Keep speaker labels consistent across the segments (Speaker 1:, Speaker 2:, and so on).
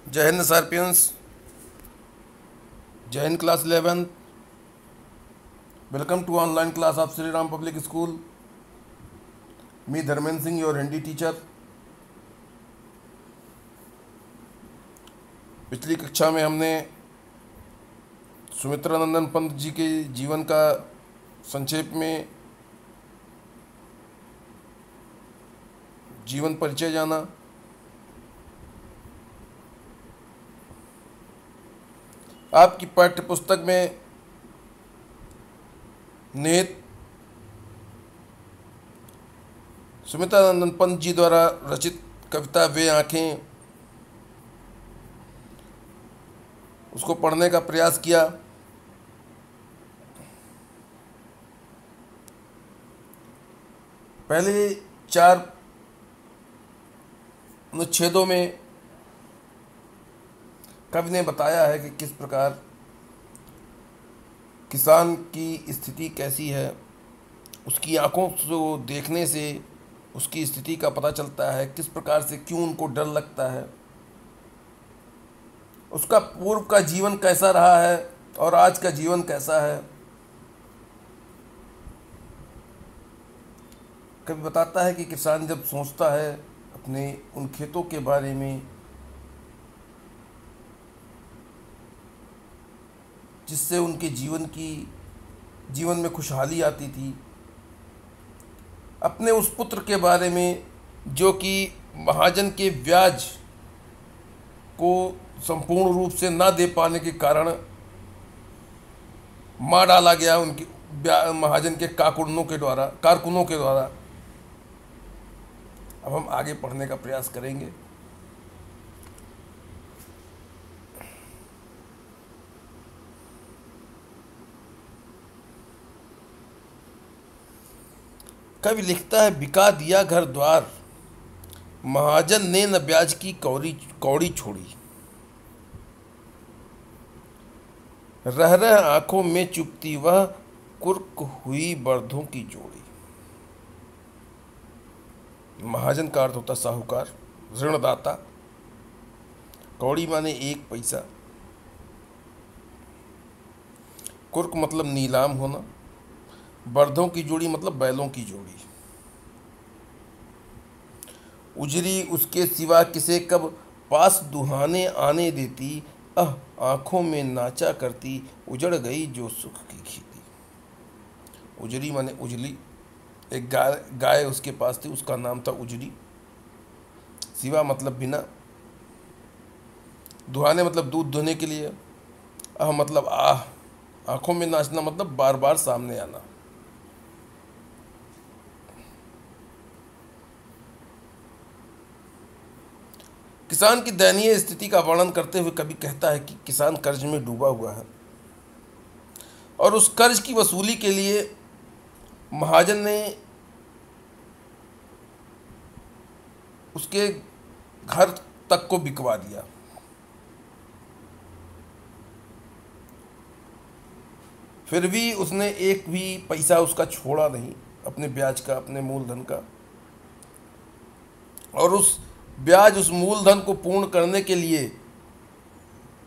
Speaker 1: जय हिंद सार्पियंस। जय Hind class 11। Welcome to online class of Shri Ram public school. Me Dharmendra Singh, your Hindi teacher. पिछली कक्षा में हमने सुमित्रानंदन पंत जी के जीवन का संक्षेप में जीवन परिचय जाना। आपकी पाठ्य पुस्तक में निहित सुमित्रानंदन पंत जी द्वारा रचित कविता वे आँखें, उसको पढ़ने का प्रयास किया। पहले 4 अनुच्छेदों में कवि ने बताया है कि किस प्रकार किसान की स्थिति कैसी है। उसकी आंखों को देखने से उसकी स्थिति का पता चलता है, किस प्रकार से क्यों उनको डर लगता है, उसका पूर्व का जीवन कैसा रहा है और आज का जीवन कैसा है। कभी बताता है कि किसान जब सोचता है अपने उन खेतों के बारे में जिससे उनके जीवन में खुशहाली आती थी, अपने उस पुत्र के बारे में जो कि महाजन के ब्याज को संपूर्ण रूप से ना दे पाने के कारण मार डाला गया उनके महाजन के कारकुनों के द्वारा। अब हम आगे पढ़ने का प्रयास करेंगे। कवि लिखता है, बिका दिया घर द्वार, महाजन ने न ब्याज की कौड़ी छोड़ी। रह रह आंखों में चुपती वह कुर्क हुई बर्धों की जोड़ी। महाजन का अर्थ होता साहूकार, ऋणदाता। कौड़ी माने 1 पैसा। कुर्क मतलब नीलाम होना। बर्धों की जोड़ी मतलब बैलों की जोड़ी। उजरी उसके सिवा किसे कब पास दुहाने आने देती, आंखों में नाचा करती उजड़ गई जो सुख की खेती। उजरी माने उजली। एक गाय उसके पास थी, उसका नाम था उजरी। सिवा मतलब बिना। दुहाने मतलब दूध धोने के लिए। मतलब आंखों में नाचना मतलब बार बार सामने आना। किसान की दयनीय स्थिति का वर्णन करते हुए कवि कहता है कि किसान कर्ज में डूबा हुआ है और उस कर्ज की वसूली के लिए महाजन ने उसके घर तक को बिकवा दिया। फिर भी उसने एक भी पैसा उसका छोड़ा नहीं, अपने ब्याज का, अपने मूलधन का। और उस मूलधन को पूर्ण करने के लिए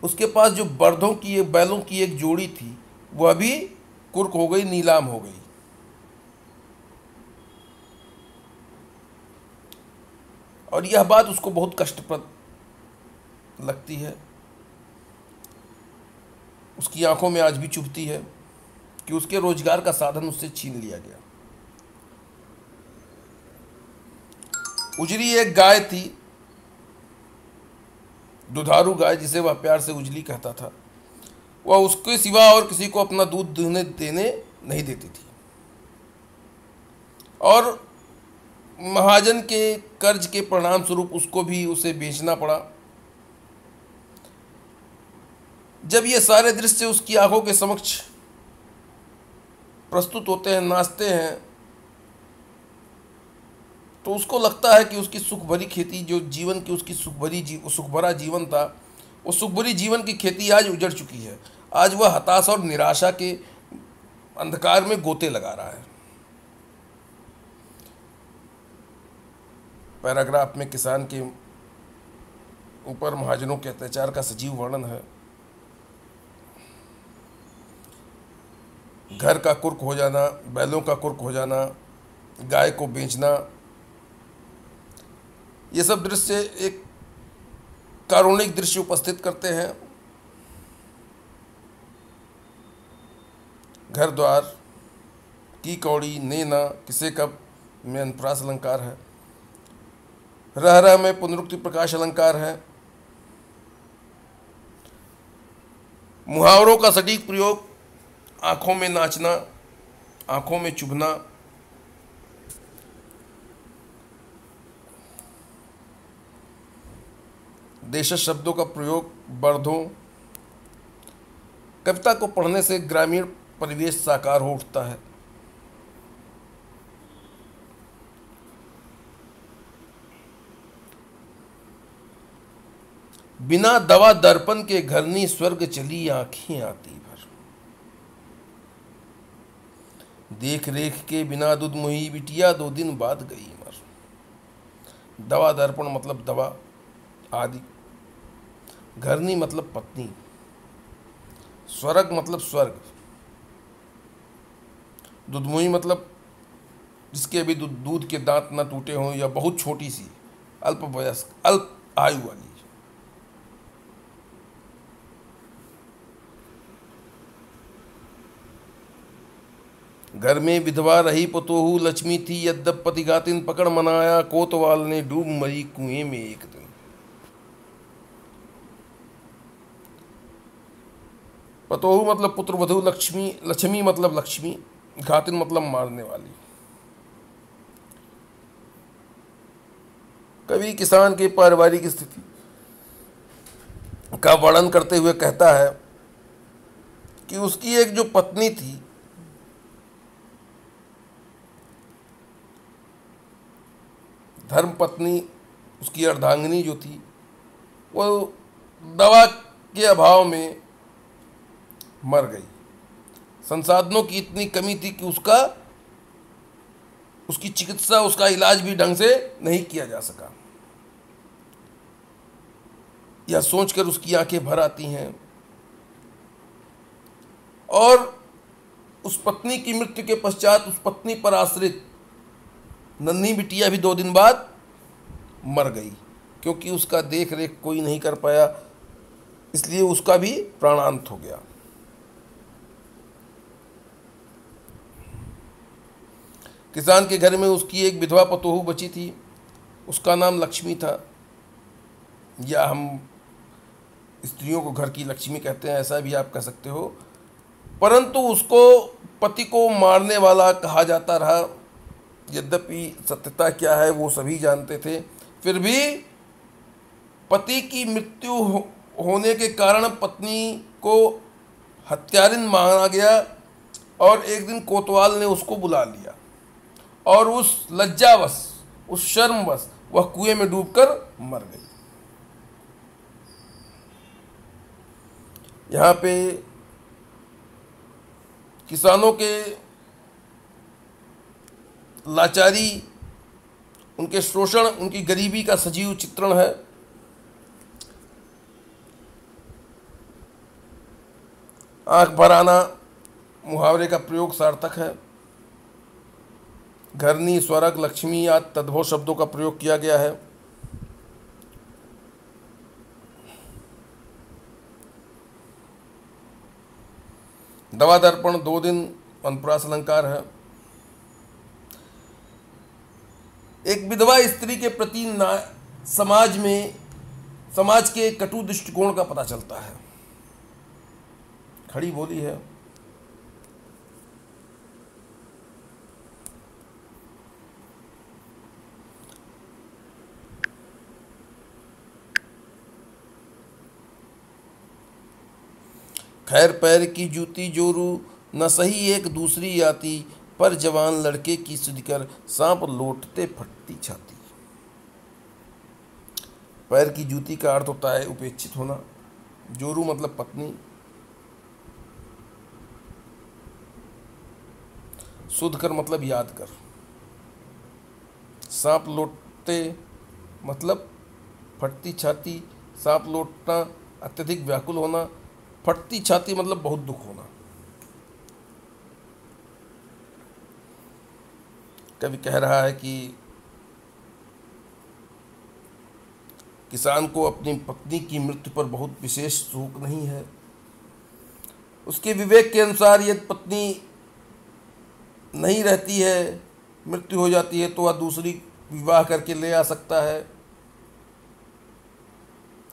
Speaker 1: उसके पास जो बर्धों की बैलों की एक जोड़ी थी वह भी कुर्क हो गई, नीलाम हो गई। और यह बात उसको बहुत कष्टप्रद लगती है। उसकी आंखों में आज भी चुभती है कि उसके रोजगार का साधन उससे छीन लिया गया। उजरी एक गाय थी, दुधारू गाय, जिसे वह प्यार से उजली कहता था। वह उसके सिवा और किसी को अपना दूध देने नहीं देती थी और महाजन के कर्ज के परिणाम स्वरूप उसको भी उसे बेचना पड़ा। जब ये सारे दृश्य उसकी आंखों के समक्ष प्रस्तुत होते हैं, नाचते हैं, तो उसको लगता है कि उसकी सुख भरी खेती, जो जीवन की उसकी सुख भरा जीवन था, वो सुख भरी जीवन की खेती आज उजड़ चुकी है। आज वह हताशा और निराशा के अंधकार में गोते लगा रहा है। पैराग्राफ में किसान के ऊपर महाजनों के अत्याचार का सजीव वर्णन है। घर का कुर्क हो जाना, बैलों का कुर्क हो जाना, गाय को बेचना, ये सब दृश्य एक कारुणिक दृश्य उपस्थित करते हैं। घर द्वार की कौड़ी नेना किसे कब में अनुप्रास अलंकार है। रह रह में पुनरुक्ति प्रकाश अलंकार है। मुहावरों का सटीक प्रयोग, आंखों में नाचना, आंखों में चुभना, देशज शब्दों का प्रयोग, बर्धों। कविता को पढ़ने से ग्रामीण परिवेश साकार हो उठता है। बिना दवा दर्पण के घरनी स्वर्ग चली आंखें आती भर। देख रेख के बिना दूध मुही बिटिया 2 दिन बाद गई मर। दवा दर्पण मतलब दवा आदि, घरनी मतलब पत्नी, स्वर्ग मतलब स्वर्ग, दुधमुही मतलब जिसके अभी दूध के दांत न टूटे हों या बहुत छोटी सी अल्प वयस्क अल्प आयु वाली। घर में विधवा रही पतोहू लक्ष्मी थी, यद्यप पतिघातिन पकड़ मनाया, कोतवाल ने डूब मरी कुएं में एक दिन। पतोहू मतलब पुत्र वधू, लक्ष्मी लक्ष्मी मतलब लक्ष्मी, घातिन मतलब मारने वाली। कवि किसान की पारिवारिक स्थिति का वर्णन करते हुए कहता है कि उसकी एक जो पत्नी थी, धर्म पत्नी, उसकी अर्धांगिनी जो थी, वो दवा के अभाव में मर गई। संसाधनों की इतनी कमी थी कि उसकी चिकित्सा, उसका इलाज भी ढंग से नहीं किया जा सका। यह सोचकर उसकी आंखें भर आती हैं और उस पत्नी की मृत्यु के पश्चात उस पत्नी पर आश्रित नन्ही बिटिया भी 2 दिन बाद मर गई, क्योंकि उसका देख रेख कोई नहीं कर पाया, इसलिए उसका भी प्राणांत हो गया। किसान के घर में उसकी एक विधवा पतोहू बची थी, उसका नाम लक्ष्मी था, या हम स्त्रियों को घर की लक्ष्मी कहते हैं, ऐसा भी आप कह सकते हो। परंतु उसको पति को मारने वाला कहा जाता रहा। यद्यपि सत्यता क्या है वो सभी जानते थे, फिर भी पति की मृत्यु होने के कारण पत्नी को हत्यारिन माना गया और एक दिन कोतवाल ने उसको बुला लिया और उस लज्जावश, उस शर्मवश वह कुएं में डूबकर मर गई। यहाँ पे किसानों के लाचारी, उनके शोषण, उनकी गरीबी का सजीव चित्रण है। आंख भर आना मुहावरे का प्रयोग सार्थक है। घरनी, स्वर्ग, लक्ष्मी आदि तद्भव शब्दों का प्रयोग किया गया है। दवा दर्पण 2 दिन अनुप्रास अलंकार है। एक विधवा स्त्री के प्रति समाज के कटु दृष्टिकोण का पता चलता है। खड़ी बोली है। खैर पैर की जूती जोरू न सही एक दूसरी आती, पर जवान लड़के की सुधकर सांप लौटते फटती छाती। पैर की जूती का अर्थ होता है उपेक्षित होना। जोरू मतलब पत्नी। सुध कर मतलब याद कर। सांप लौटते मतलब फटती छाती, सांप लौटना, अत्यधिक व्याकुल होना, फटती छाती मतलब बहुत दुख होना। कवि कह रहा है कि किसान को अपनी पत्नी की मृत्यु पर बहुत विशेष शोक नहीं है। उसके विवेक के अनुसार यदि पत्नी नहीं रहती है, मृत्यु हो जाती है, तो वह दूसरी विवाह करके ले आ सकता है।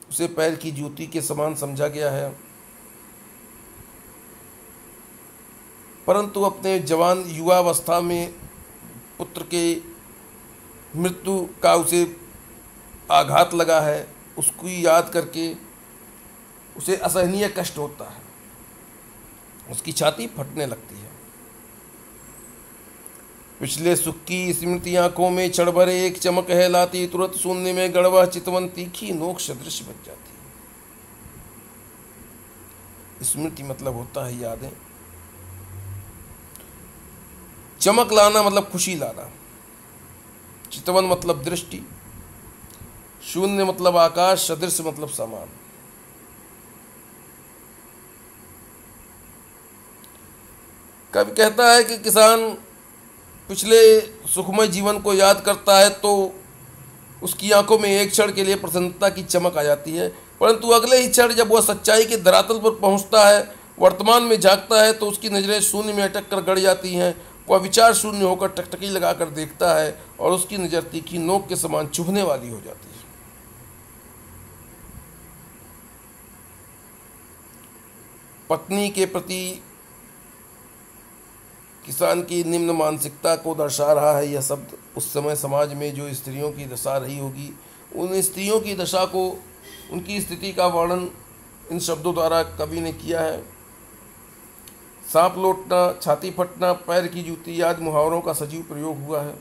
Speaker 1: उसे पैर की जूती के समान समझा गया है। परंतु अपने जवान युवावस्था में पुत्र के मृत्यु का उसे आघात लगा है, उसको याद करके उसे असहनीय कष्ट होता है, उसकी छाती फटने लगती है। पिछले सुख की स्मृति आंखों में क्षण भर एक चमक है लाती, तुरंत शून्य में गड़वा चितवन तीखी नोक सदृश बन जाती। स्मृति मतलब होता है यादें, चमक लाना मतलब खुशी लाना, चितवन मतलब दृष्टि, शून्य मतलब आकाश, सदृश मतलब समान। कवि कहता है कि किसान पिछले सुखमय जीवन को याद करता है तो उसकी आंखों में एक क्षण के लिए प्रसन्नता की चमक आ जाती है, परंतु अगले ही क्षण जब वह सच्चाई के धरातल पर पहुंचता है, वर्तमान में झांकता है, तो उसकी नज़रें शून्य में अटक कर गड़ जाती हैं। वह विचार शून्य होकर टकटकी लगाकर देखता है और उसकी नज़र तीखी नोक के समान चुभने वाली हो जाती है। पत्नी के प्रति किसान की निम्न मानसिकता को दर्शा रहा है यह शब्द। उस समय समाज में जो स्त्रियों की दशा रही होगी, उन स्त्रियों की दशा को, उनकी स्थिति का वर्णन इन शब्दों द्वारा कवि ने किया है। सांप लौटना, छाती फटना, पैर की जूती आदि मुहावरों का सजीव प्रयोग हुआ है।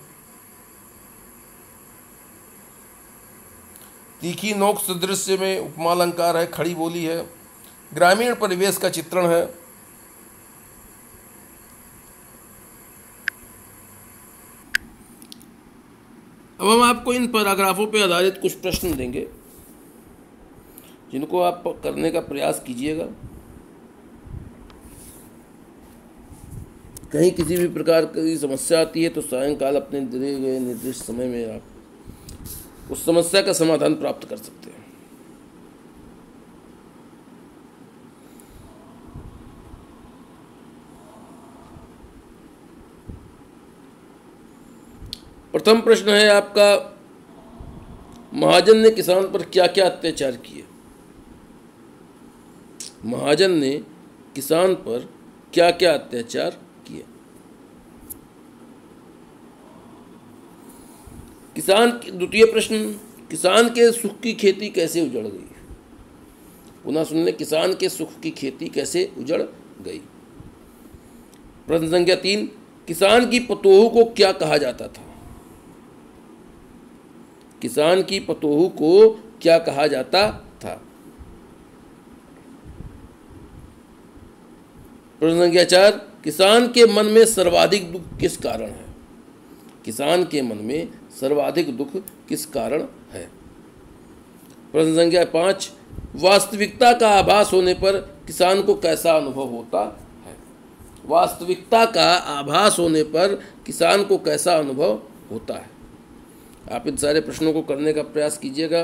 Speaker 1: तीखी नोक सदृश में उपमा अलंकार है, खड़ी बोली है, ग्रामीण परिवेश का चित्रण है। अब हम आपको इन पैराग्राफों पर आधारित कुछ प्रश्न देंगे जिनको आप करने का प्रयास कीजिएगा। कहीं किसी भी प्रकार की समस्या आती है तो सायंकाल अपने दिए गए निर्दिष्ट समय में आप उस समस्या का समाधान प्राप्त कर सकते हैं। प्रथम प्रश्न है आपका, महाजन ने किसान पर क्या क्या अत्याचार किए? महाजन ने किसान पर क्या क्या अत्याचार किए? द्वितीय प्रश्न, किसान के सुख की खेती कैसे उजड़ गई? पुनः सुन लें, किसान के सुख की खेती कैसे उजड़ गई? प्रश्न संख्या 3, किसान की पतोहू को क्या कहा जाता था? किसान की पतोहू को क्या कहा जाता था? प्रश्न संख्या 4, किसान के मन में सर्वाधिक दुख किस कारण है? किसान के मन में सर्वाधिक दुख किस कारण है? प्रश्न संख्या 5, वास्तविकता का आभास होने पर किसान को कैसा अनुभव होता है? वास्तविकता का आभास होने पर किसान को कैसा अनुभव होता है? आप इन सारे प्रश्नों को करने का प्रयास कीजिएगा।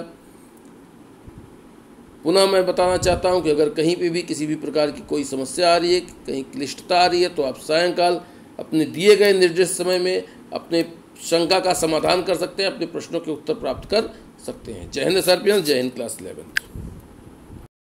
Speaker 1: पुनः मैं बताना चाहता हूं कि अगर कहीं पे भी किसी भी प्रकार की कोई समस्या आ रही है, कहीं क्लिष्टता आ रही है, तो आप सायंकाल अपने दिए गए निर्दिष्ट समय में अपने शंका का समाधान कर सकते हैं, अपने प्रश्नों के उत्तर प्राप्त कर सकते हैं। जय हिंद सर्पियंस, जय हिंद क्लास 11।